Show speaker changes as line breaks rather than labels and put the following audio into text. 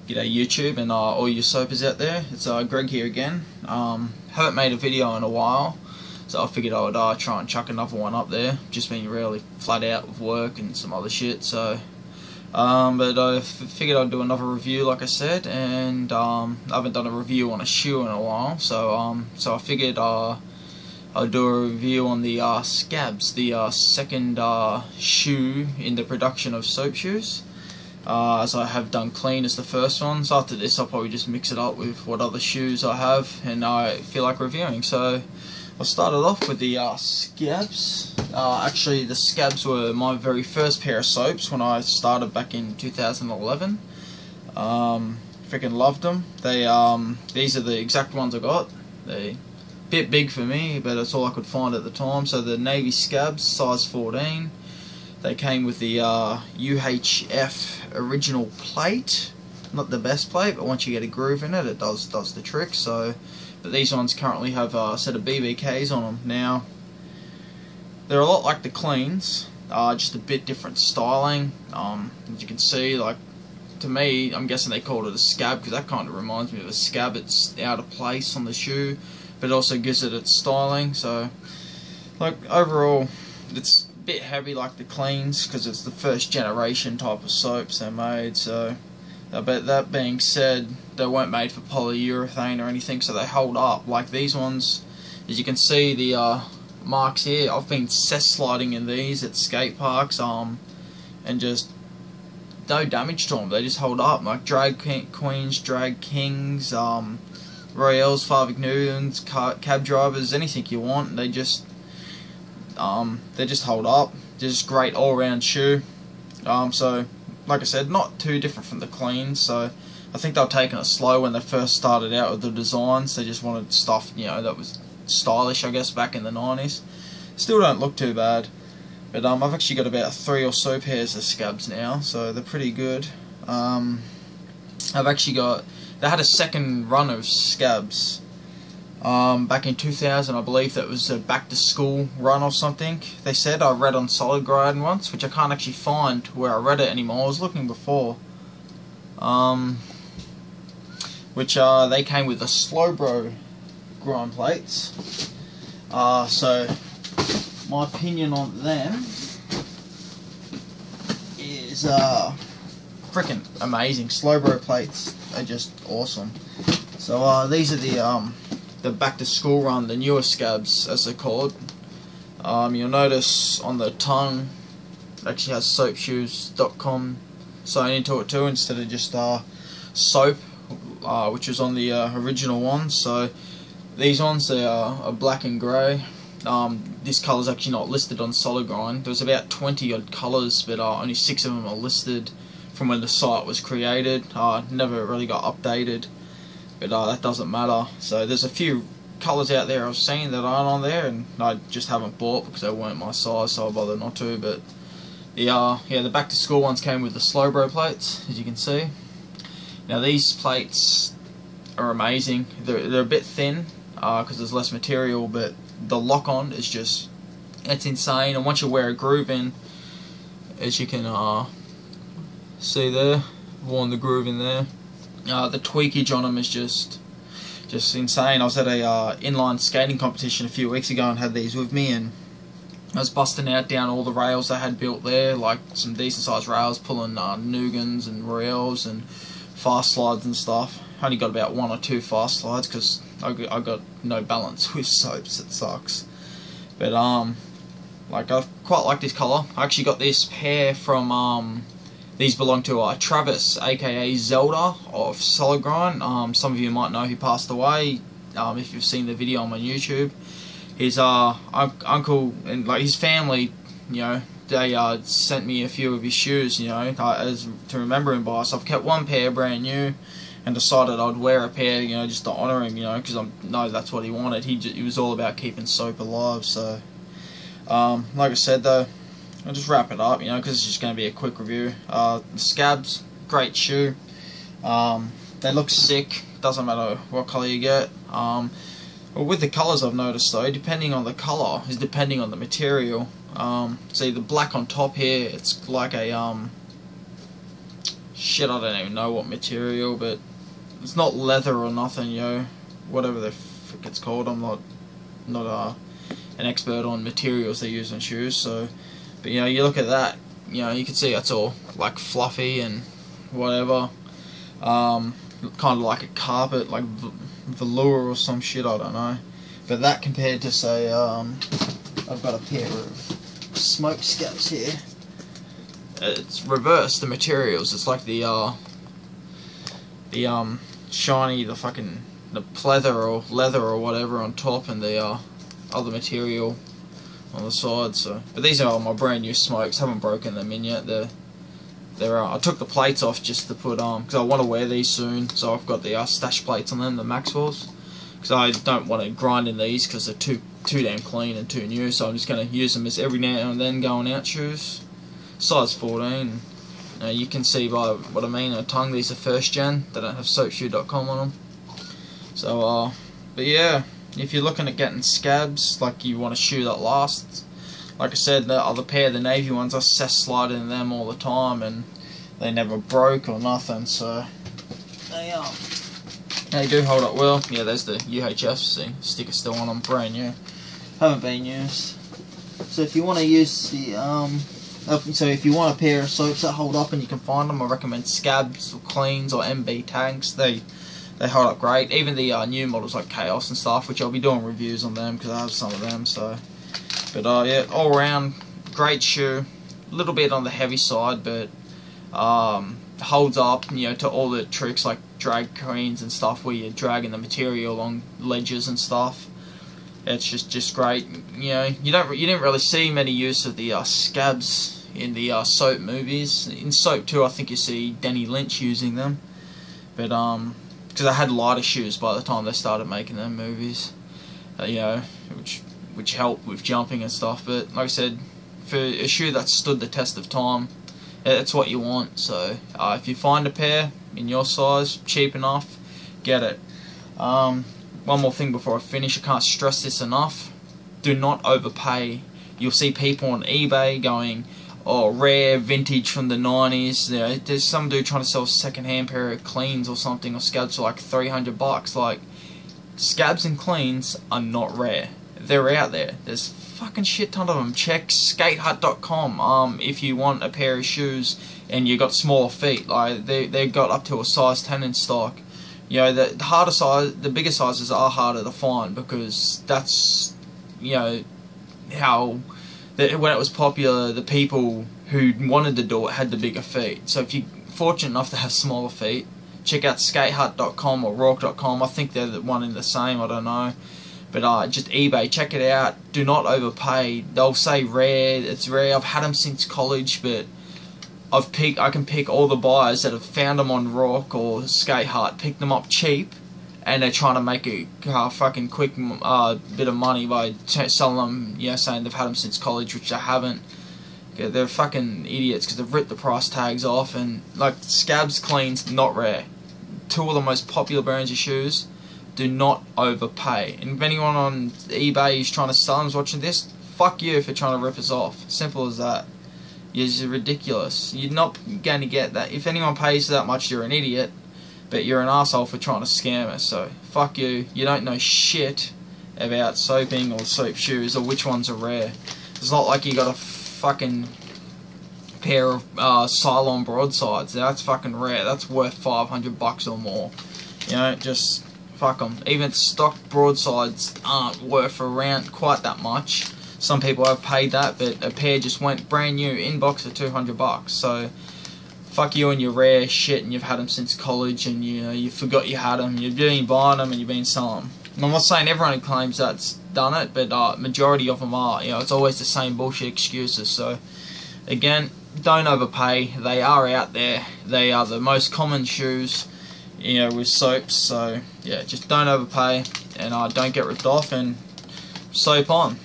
G'day YouTube and all your soapers out there. It's Greg here again. Haven't made a video in a while, so I figured I would try and chuck another one up there. Just been really flat out with work and some other shit, so but I figured I'd do another review, like I said, and I haven't done a review on a shoe in a while, so so I figured I'll do a review on the Scabs, the second shoe in the production of soap shoes. As I have done clean as the first one, so after this I'll probably just mix it up with what other shoes I have and I feel like reviewing. So I started off with the Scabs. Actually, the Scabs were my very first pair of soaps when I started back in 2011. Freaking loved them. They these are the exact ones I got. They bit big for me, but that's all I could find at the time. So the navy Scabs, size 14. They came with the UHF original plate. Not the best plate, but once you get a groove in it, it does the trick. So, but these ones currently have a set of BBKs on them. Now, they're a lot like the cleans, just a bit different styling. As you can see, like, to me, I'm guessing they called it a scab because that kind of reminds me of a scab. It's out of place on the shoe, but it also gives it its styling. So, like, overall, it's bit heavy like the cleans because it's the first generation type of soaps they made. So but that being said, they weren't made for polyurethane or anything, so they hold up. Like these ones, as you can see the marks here, I've been cess sliding in these at skate parks and just no damage to them. They just hold up. Like drag queens, drag kings, Royals, Farvik Newtons, cab drivers, anything you want, they just hold up. Just great all-round shoe. So, like I said, not too different from the cleans. So, I think they were taking it slow when they first started out with the designs. They just wanted stuff, you know, that was stylish, I guess, back in the 90s. Still don't look too bad. But I've actually got about 3 or so pairs of Scabs now, so they're pretty good. I've actually got. They had a second run of Scabs. Back in 2000, I believe that was a back to school run or something. They said, I read on Solid Grind once, which I can't actually find where I read it anymore. I was looking before. Which they came with the Slowbro grind plates. So my opinion on them is freaking amazing. Slowbro plates are just awesome. So these are the back to school run, the newer Scabs as they're called. You'll notice on the tongue it actually has soapshoes.com sewn into it too, instead of just soap, which was on the original one. So these ones, they are black and grey. This colour's actually not listed on Solid Grind. There's about 20 odd colours, but only 6 of them are listed from when the site was created. Never really got updated, but that doesn't matter. So there's a few colours out there I've seen that aren't on there, and I just haven't bought because they weren't my size, so I bothered not to. But the back to school ones came with the Slowbro plates, as you can see. Now these plates are amazing. They're a bit thin because there's less material, but the lock on is just, it's insane. And once you wear a groove in, as you can see there, worn the groove in there. The tweakage on them is just insane. I was at a inline skating competition a few weeks ago and had these with me, and I was busting out down all the rails they had built there, like some decent sized rails, pulling Nugans and Royals and fast slides and stuff. I only got about 1 or 2 fast slides because I got no balance with soaps. It sucks. But like, I quite like this colour. I actually got this pair from these belong to Travis, aka Zelda of Solid Grind. Some of you might know he passed away. If you've seen the video on my YouTube, his uncle and like his family, you know, they sent me a few of his shoes, you know, as to remember him by. So I've kept 1 pair brand new, and decided I'd wear a pair, you know, just to honour him, you know, because I know that's what he wanted. He was all about keeping soap alive. So, like I said though, I'll just wrap it up, you know, because it's just going to be a quick review. The Scabs, great shoe. They look sick. Doesn't matter what colour you get. Well, with the colours I've noticed though, depending on the colour is depending on the material. See the black on top here, it's like a shit, I don't even know what material, but it's not leather or nothing, whatever the frick it's called. I'm not an expert on materials they use on shoes, so, but you look at that, you can see it's all like fluffy and whatever, kind of like a carpet, like velour or some shit, I don't know. But that compared to, say, I've got a pair of smoke scabs here. It's reversed, the materials. It's like the shiny, the pleather or leather or whatever on top, and the other material on the side. So, but these are my brand new smokes. Haven't broken them in yet. I took the plates off just to put because I want to wear these soon. So I've got the stash plates on them, the Maxwells, because I don't want to grind in these because they're too damn clean and too new. So I'm just going to use them as every now and then going out shoes. Size 14. You can see by what I mean. I tongue these are first gen. They don't have soapshoe.com on them. So but yeah, if you're looking at getting scabs, like you want a shoe that lasts, like I said, the other pair, the navy ones, I slide in them all the time, and they never broke or nothing. So they do hold up well. Yeah, there's the UHF sticker still on them, brand new. Haven't been used. So if you want to use the so if you want a pair of soaps that hold up and you can find them, I recommend Scabs or Cleans or MB Tanks. They hold up great. Even the new models like Chaos and stuff, which I'll be doing reviews on them because I have some of them. So, but yeah, all around great shoe. A little bit on the heavy side, but holds up. To all the tricks like drag queens and stuff where you're dragging the material along ledges and stuff. It's just great. You didn't really see many use of the scabs in the soap movies. In soap too, I think you see Denny Lynch using them, but because I had lighter shoes by the time they started making them movies, which helped with jumping and stuff. But like I said, for a shoe that stood the test of time, it's what you want. So if you find a pair in your size, cheap enough, get it. One more thing before I finish, I can't stress this enough. Do not overpay. You'll see people on eBay going, oh, rare, vintage from the 90s. There's some dude trying to sell a second-hand pair of Cleans or something, or Scabs for like $300. Like, Scabs and Cleans are not rare. They're out there. There's fucking shit ton of them. Check skatehut.com if you want a pair of shoes and you got smaller feet. Like, they got up to a size 10 in stock. The harder size, the bigger sizes are harder to find because that's, how when it was popular, the people who wanted to do it had the bigger feet. So if you're fortunate enough to have smaller feet, check out skatehut.com or rourke.com. I think they're the one and the same, I don't know. But just eBay, check it out. Do not overpay. They'll say rare, it's rare. I've had them since college, but I can pick all the buyers that have found them on Rourke or Skate Hut, pick them up cheap, and they're trying to make a fucking quick bit of money by selling them, saying they've had them since college, which they haven't. They're fucking idiots because they've ripped the price tags off, and like Scabs, Cleans, not rare. Two of the most popular brands of shoes. Do not overpay. And if anyone on eBay is trying to sell them is watching this, fuck you for trying to rip us off. Simple as that. It's ridiculous. You're not going to get that. If anyone pays that much, you're an idiot. But you're an asshole for trying to scam us. So, fuck you. You don't know shit about soaping or soap shoes or which ones are rare. It's not like you got a fucking pair of Cylon broadsides. That's fucking rare. That's worth $500 or more. Just fuck them. Even stock broadsides aren't worth around quite that much. Some people have paid that, but a pair just went brand new in box for $200. So, fuck you and your rare shit, and you've had them since college, and you forgot you had them. You've been buying them, and you've been selling them. And I'm not saying everyone who claims that's done it, but majority of them are. It's always the same bullshit excuses. So, again, don't overpay. They are out there. They are the most common shoes, with soaps. So, yeah, just don't overpay, and don't get ripped off, and soap on.